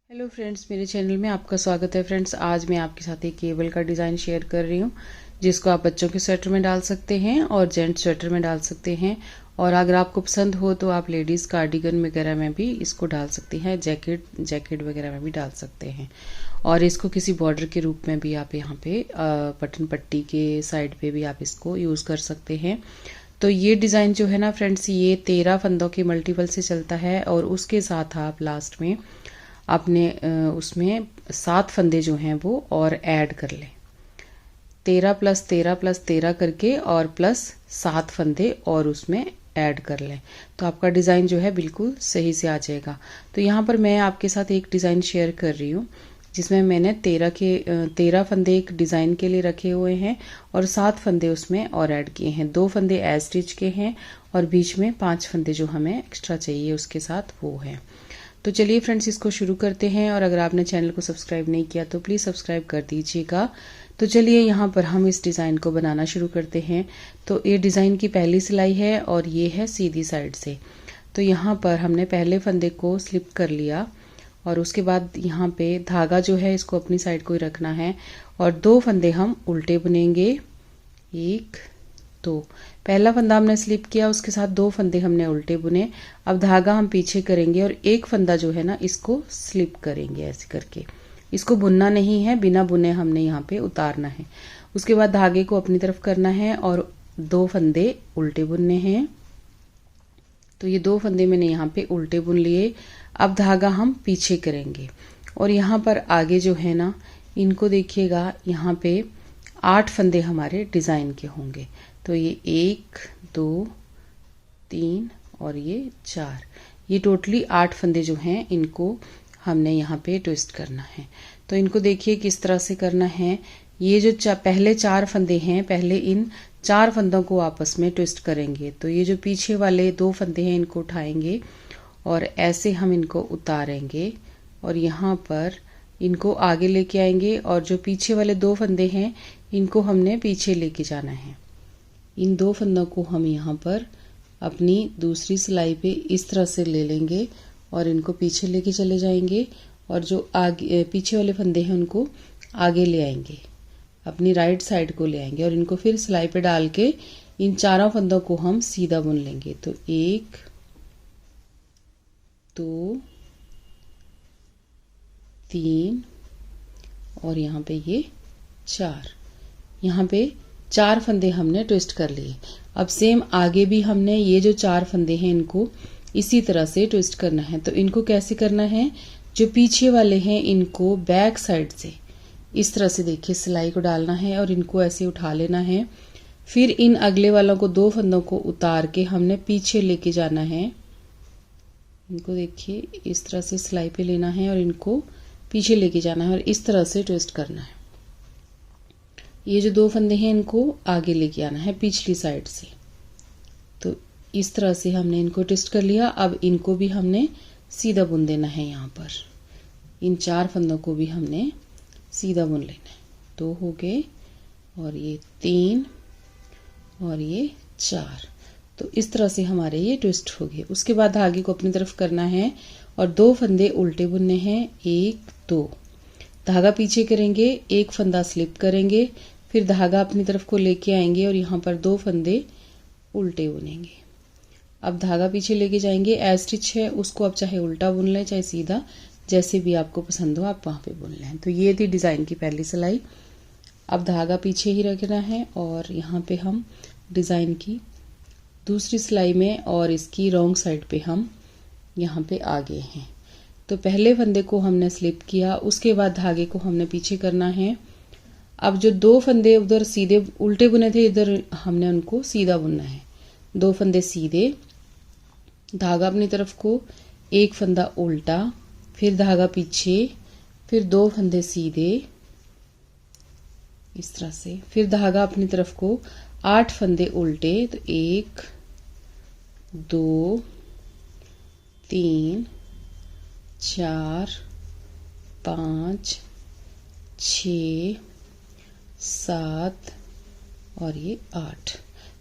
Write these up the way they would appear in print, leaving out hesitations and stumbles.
Hello friends, मेरे channel में आपका स्वागत है। फ्रेंड्स, आज मैं आपके साथ एक केबल का डिज़ाइन शेयर कर रही हूँ जिसको आप बच्चों के स्वेटर में डाल सकते हैं और जेंट्स स्वेटर में डाल सकते हैं। और अगर आपको पसंद हो तो आप लेडीज़ कार्डिगन वगैरह में भी इसको डाल सकती हैं, जैकेट वगैरह में भी डाल सकते हैं। और इसको किसी बॉर्डर के रूप में भी आप यहाँ पे बटन पट्टी के साइड पे भी आप इसको यूज़ कर सकते हैं। तो ये डिज़ाइन जो है ना फ्रेंड्स, ये 13 फंदों के मल्टीपल से चलता है और उसके साथ आप लास्ट में आपने उसमें 7 फंदे जो हैं वो और ऐड कर लें। 13 + 13 + 13 करके और प्लस 7 फंदे और उसमें ऐड कर लें, तो आपका डिज़ाइन जो है बिल्कुल सही से आ जाएगा। तो यहाँ पर मैं आपके साथ एक डिज़ाइन शेयर कर रही हूँ जिसमें मैंने 13 फंदे एक डिज़ाइन के लिए रखे हुए हैं और 7 फंदे उसमें और ऐड किए हैं। 2 फंदे एज स्टिच के हैं और बीच में 5 फंदे जो हमें एक्स्ट्रा चाहिए उसके साथ वो है। तो चलिए फ्रेंड्स, इसको शुरू करते हैं। और अगर आपने चैनल को सब्सक्राइब नहीं किया तो प्लीज़ सब्सक्राइब कर दीजिएगा। तो चलिए यहाँ पर हम इस डिज़ाइन को बनाना शुरू करते हैं। तो ये डिज़ाइन की पहली सिलाई है और ये है सीधी साइड से। तो यहाँ पर हमने पहले फंदे को स्लिप कर लिया और उसके बाद यहाँ पे धागा जो है इसको अपनी साइड को ही रखना है और 2 फंदे हम उल्टे बुनेंगे। 1 2, पहला फंदा हमने स्लिप किया, उसके साथ 2 फंदे हमने उल्टे बुने। अब धागा हम पीछे करेंगे और एक फंदा जो है ना इसको स्लिप करेंगे ऐसे करके। इसको बुनना नहीं है, बिना बुने हमने यहाँ पे उतारना है। उसके बाद धागे को अपनी तरफ करना है और 2 फंदे उल्टे बुनने हैं। तो ये 2 फंदे मैंने यहाँ पे उल्टे बुन लिए। अब धागा हम पीछे करेंगे और यहाँ पर आगे जो है ना इनको देखिएगा, यहाँ पे 8 फंदे हमारे डिज़ाइन के होंगे। तो ये 1 2 3 और ये 4, ये टोटली 8 फंदे जो हैं इनको हमने यहाँ पे ट्विस्ट करना है। तो इनको देखिए किस तरह से करना है। ये जो पहले 4 फंदे हैं, पहले इन 4 फंदों को आपस में ट्विस्ट करेंगे। तो ये जो पीछे वाले 2 फंदे हैं इनको उठाएंगे और ऐसे हम इनको उतारेंगे और यहाँ पर इनको आगे लेके आएंगे और जो पीछे वाले 2 फंदे हैं इनको हमने पीछे लेके जाना है। इन 2 फंदों को हम यहाँ पर अपनी दूसरी सिलाई पे इस तरह से ले लेंगे और इनको पीछे लेके चले जाएंगे और जो आगे पीछे वाले फंदे हैं उनको आगे ले आएंगे, अपनी राइट साइड को ले आएंगे और इनको फिर सिलाई पे डाल के इन 4 फंदों को हम सीधा बुन लेंगे। तो 1 2 3 और यहाँ पे ये 4, यहाँ पे 4 फंदे हमने ट्विस्ट कर लिए। अब सेम आगे भी हमने ये जो 4 फंदे हैं इनको इसी तरह से ट्विस्ट करना है। तो इनको कैसे करना है, जो पीछे वाले हैं इनको बैक साइड से इस तरह से देखिए सिलाई को डालना है और इनको ऐसे उठा लेना है। फिर इन अगले वालों को 2 फंदों को उतार के हमने पीछे लेके जाना है। इनको देखिए इस तरह से सिलाई पे लेना है और इनको पीछे लेके जाना है और इस तरह से ट्विस्ट करना है। ये जो 2 फंदे हैं इनको आगे लेके आना है पिछली साइड से। तो इस तरह से हमने इनको ट्विस्ट कर लिया। अब इनको भी हमने सीधा बुन देना है। यहाँ पर इन 4 फंदों को भी हमने सीधा बुन लेना है। 2 हो गए और ये 3 और ये 4। तो इस तरह से हमारे ये ट्विस्ट हो गए। उसके बाद धागे को अपनी तरफ करना है और 2 फंदे उल्टे बुनने हैं। 1 2, धागा पीछे करेंगे, एक फंदा स्लिप करेंगे, फिर धागा अपनी तरफ को लेके आएंगे और यहाँ पर 2 फंदे उल्टे बुनेंगे। अब धागा पीछे लेके जाएंगे, एज स्टिच है उसको आप चाहे उल्टा बुन लें चाहे सीधा, जैसे भी आपको पसंद हो आप वहाँ पे बुन लें। तो ये थी डिज़ाइन की पहली सिलाई। अब धागा पीछे ही रखना है और यहाँ पे हम डिज़ाइन की दूसरी सिलाई में और इसकी रॉन्ग साइड पे हम यहाँ पे आगे हैं। तो पहले फंदे को हमने स्लिप किया, उसके बाद धागे को हमने पीछे करना है। अब जो 2 फंदे उधर सीधे उल्टे बुने थे इधर हमने उनको सीधा बुनना है। 2 फंदे सीधे, धागा अपनी तरफ को, एक फंदा उल्टा, फिर धागा पीछे, फिर 2 फंदे सीधे इस तरह से, फिर धागा अपनी तरफ को, 8 फंदे उल्टे। तो 1 2 3 4 5 6 7 और ये 8।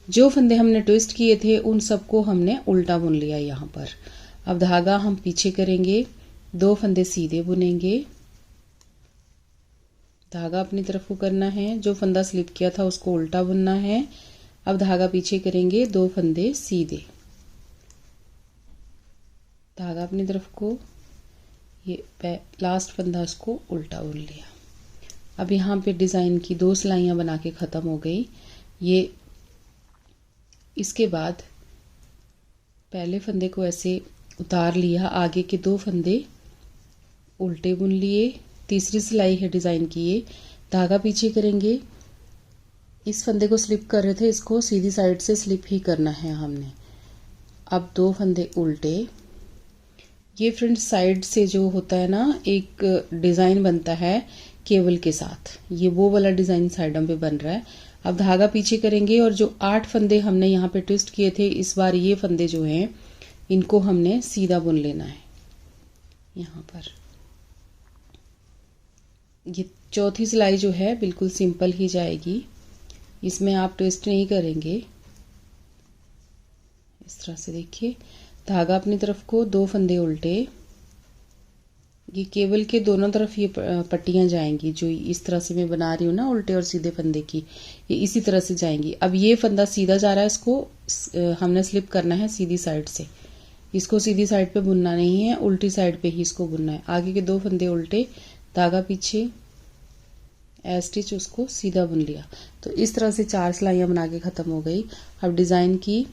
जो फंदे हमने ट्विस्ट किए थे उन सबको हमने उल्टा बुन लिया यहाँ पर। अब धागा हम पीछे करेंगे, 2 फंदे सीधे बुनेंगे, धागा अपनी तरफ को करना है, जो फंदा स्लिप किया था उसको उल्टा बुनना है। अब धागा पीछे करेंगे, 2 फंदे सीधे, धागा अपनी तरफ को, ये लास्ट फंदा उसको उल्टा बुन लिया। अब यहाँ पे डिज़ाइन की 2 सिलाइयाँ बना के ख़त्म हो गई। ये इसके बाद पहले फंदे को ऐसे उतार लिया, आगे के 2 फंदे उल्टे बुन लिए, तीसरी सिलाई है डिज़ाइन की, ये धागा पीछे करेंगे, इस फंदे को स्लिप कर रहे थे, इसको सीधी साइड से स्लिप ही करना है हमने। अब 2 फंदे उल्टे, ये फ्रंट साइड से जो होता है ना एक डिज़ाइन बनता है केबल के साथ, ये वो वाला डिज़ाइन साइडों पे बन रहा है। अब धागा पीछे करेंगे और जो 8 फंदे हमने यहाँ पे ट्विस्ट किए थे, इस बार ये फंदे जो हैं इनको हमने सीधा बुन लेना है। यहाँ पर ये चौथी सिलाई जो है बिल्कुल सिंपल ही जाएगी, इसमें आप ट्विस्ट नहीं करेंगे। इस तरह से देखिए, धागा अपनी तरफ को, 2 फंदे उल्टे, ये केबल के दोनों तरफ ये पट्टियां जाएंगी, जो इस तरह से मैं बना रही हूँ ना उल्टे और सीधे फंदे की, ये इसी तरह से जाएंगी। अब ये फंदा सीधा जा रहा है, इसको हमने स्लिप करना है सीधी साइड से, इसको सीधी साइड पे बुनना नहीं है, उल्टी साइड पे ही इसको बुनना है। आगे के 2 फंदे उल्टे, धागा पीछे, स्टिच उसको सीधा बुन लिया। तो इस तरह से 4 सिलाइयाँ बना के ख़त्म हो गई। अब डिज़ाइन की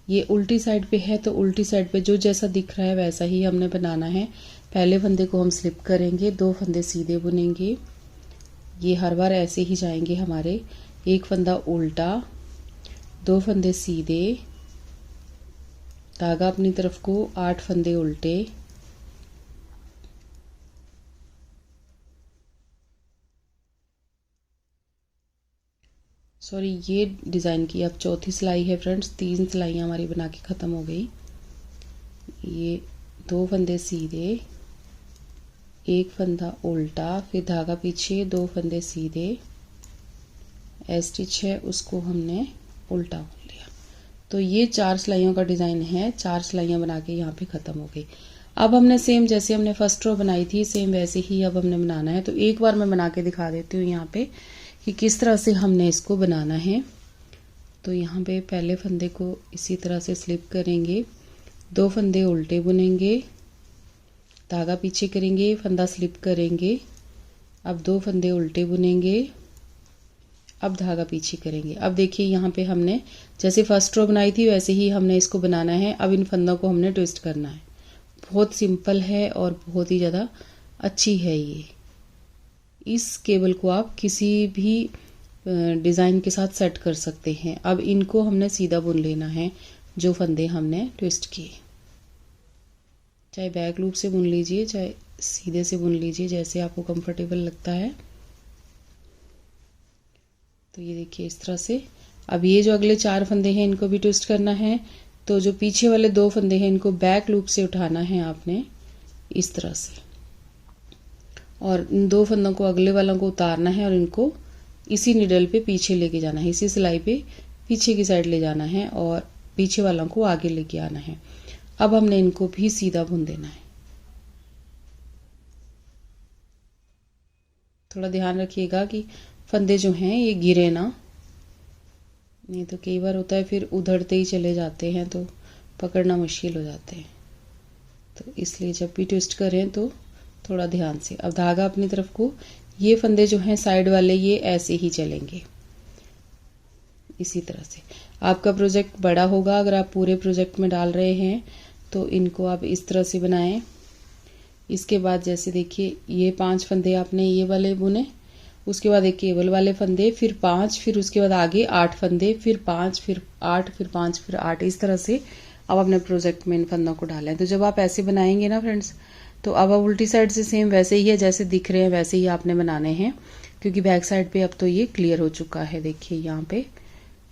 ये उल्टी साइड पे है, तो उल्टी साइड पे जो जैसा दिख रहा है वैसा ही हमने बनाना है। पहले फंदे को हम स्लिप करेंगे, 2 फंदे सीधे बुनेंगे, ये हर बार ऐसे ही जाएंगे हमारे, एक फंदा उल्टा, 2 फंदे सीधे, धागा अपनी तरफ को, 8 फंदे उल्टे, सॉरी ये डिज़ाइन की अब चौथी सिलाई है फ्रेंड्स, 3 सिलाइयाँ हमारी बना के ख़त्म हो गई। ये 2 फंदे सीधे, एक फंदा उल्टा, फिर धागा पीछे, 2 फंदे सीधे, स्टिच है उसको हमने उल्टा बुन लिया। तो ये 4 सिलाइयों का डिज़ाइन है, 4 सिलाइयाँ बना के यहाँ पे ख़त्म हो गई। अब हमने सेम जैसे हमने फर्स्ट रो बनाई थी सेम वैसे ही अब हमने बनाना है। तो एक बार मैं बना के दिखा देती हूँ यहाँ पे कि किस तरह से हमने इसको बनाना है। तो यहाँ पे पहले फंदे को इसी तरह से स्लिप करेंगे, 2 फंदे उल्टे बुनेंगे, धागा पीछे करेंगे, फंदा स्लिप करेंगे, अब 2 फंदे उल्टे बुनेंगे, अब धागा पीछे करेंगे। अब देखिए यहाँ पे हमने जैसे फर्स्ट रो बनाई थी वैसे ही हमने इसको बनाना है। अब इन फंदों को हमने ट्विस्ट करना है। बहुत सिंपल है और बहुत ही ज़्यादा अच्छी है ये। इस केबल को आप किसी भी डिज़ाइन के साथ सेट कर सकते हैं। अब इनको हमने सीधा बुन लेना है, जो फंदे हमने ट्विस्ट किए, चाहे बैक लूप से बुन लीजिए चाहे सीधे से बुन लीजिए, जैसे आपको कंफर्टेबल लगता है। तो ये देखिए इस तरह से। अब ये जो अगले 4 फंदे हैं इनको भी ट्विस्ट करना है। तो जो पीछे वाले 2 फंदे हैं इनको बैक लूप से उठाना है आपने इस तरह से, और इन 2 फंदों को अगले वालों को उतारना है और इनको इसी निडल पे पीछे लेके जाना है, इसी सिलाई पे पीछे की साइड ले जाना है और पीछे वालों को आगे लेके आना है। अब हमने इनको भी सीधा बुन देना है। थोड़ा ध्यान रखिएगा कि फंदे जो हैं ये गिरे ना, नहीं तो कई बार होता है फिर उधड़ते ही चले जाते हैं तो पकड़ना मुश्किल हो जाते हैं। तो इसलिए जब भी ट्विस्ट करें तो थोड़ा ध्यान से। अब धागा अपनी तरफ को, ये फंदे जो हैं साइड वाले ये ऐसे ही चलेंगे इसी तरह से। आपका प्रोजेक्ट बड़ा होगा, अगर आप पूरे प्रोजेक्ट में डाल रहे हैं तो इनको आप इस तरह से बनाएं। इसके बाद जैसे देखिए ये 5 फंदे आपने ये वाले बुने, उसके बाद एक केबल वाले फंदे, फिर 5, फिर उसके बाद आगे 8 फंदे, फिर 5, फिर 8, फिर 5, फिर 8, इस तरह से अब अपने प्रोजेक्ट में इन फंदों को डालें। तो जब आप ऐसे बनाएंगे ना फ्रेंड्स, तो अब आप उल्टी साइड से सेम वैसे ही है जैसे दिख रहे हैं वैसे ही आपने बनाने हैं, क्योंकि बैक साइड पे अब तो ये क्लियर हो चुका है। देखिए यहाँ पे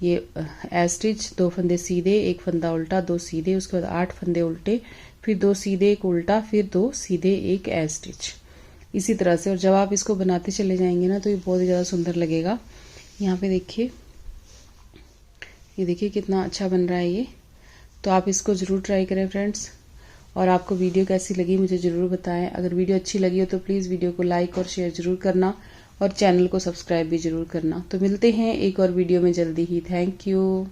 ये स्टिच, 2 फंदे सीधे, एक फंदा उल्टा, 2 सीधे, उसके बाद 8 फंदे उल्टे, फिर 2 सीधे, एक उल्टा, फिर 2 सीधे, एक स्टिच, इसी तरह से। और जब आप इसको बनाते चले जाएंगे ना तो ये बहुत ही ज़्यादा सुंदर लगेगा। यहाँ पे देखिए, ये देखिए कितना अच्छा बन रहा है ये। तो आप इसको ज़रूर ट्राई करें फ्रेंड्स। और आपको वीडियो कैसी लगी मुझे ज़रूर बताएं। अगर वीडियो अच्छी लगी हो तो प्लीज़ वीडियो को लाइक और शेयर ज़रूर करना और चैनल को सब्सक्राइब भी ज़रूर करना। तो मिलते हैं एक और वीडियो में जल्दी ही। Thank you.